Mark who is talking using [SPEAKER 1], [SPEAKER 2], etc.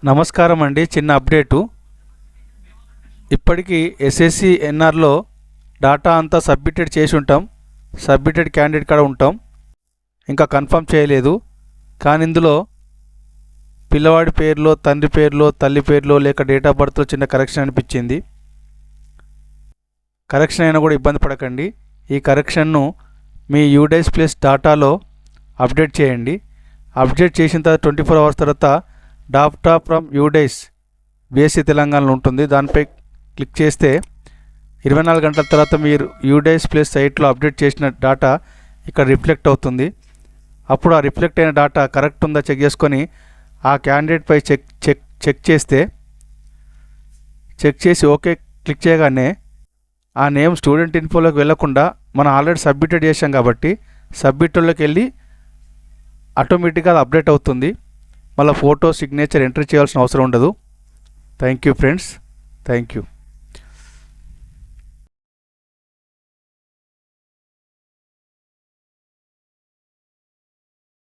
[SPEAKER 1] నమస్కారం అండి. చిన్న అప్డేటు. ఇప్పటికీ ఎస్ఎస్సి ఎన్ఆర్లో డాటా అంతా సబ్మిటెడ్ చేసి ఉంటాం. సబ్మిటెడ్ క్యాండిడేట్ కూడా ఉంటాం. ఇంకా కన్ఫర్మ్ చేయలేదు. కానీ ఇందులో పిల్లవాడి పేరులో, తండ్రి పేరులో, తల్లి పేరులో లేక డేట్ ఆఫ్ బర్త్లో చిన్న కరెక్షన్ అనిపించింది. కరెక్షన్ అయినా కూడా ఇబ్బంది పడకండి. ఈ కరెక్షన్ను మీ యూడైస్ ప్లస్ డాటాలో అప్డేట్ చేయండి. అప్డేట్ చేసిన తర్వాత 24 hours తర్వాత డాటా ఫ్రమ్ యూడైస్ బీఎస్సీ తెలంగాణలో ఉంటుంది. దానిపై క్లిక్ చేస్తే 24 గంటల తర్వాత మీరు యూడైస్ ప్లస్ సైట్లో అప్డేట్ చేసిన డాటా ఇక్కడ రిఫ్లెక్ట్ అవుతుంది. అప్పుడు ఆ రిఫ్లెక్ట్ అయిన డాటా కరెక్ట్ ఉందా చెక్ చేసుకొని ఆ క్యాండిడేట్పై చెక్ చేసి ఓకే క్లిక్ చేయగానే ఆ నేమ్ స్టూడెంట్ ఇన్ఫోలోకి వెళ్లకుండా మనం ఆల్రెడీ సబ్మిటెడ్ చేసాం కాబట్టి సబ్మిటెడ్లోకి వెళ్ళి ఆటోమేటిక్గా అది అప్డేట్ అవుతుంది. మళ్ళీ ఫోటో, సిగ్నేచర్ ఎంటర్ చేయాల్సిన అవసరం ఉండదు. Thank you friends. Thank you.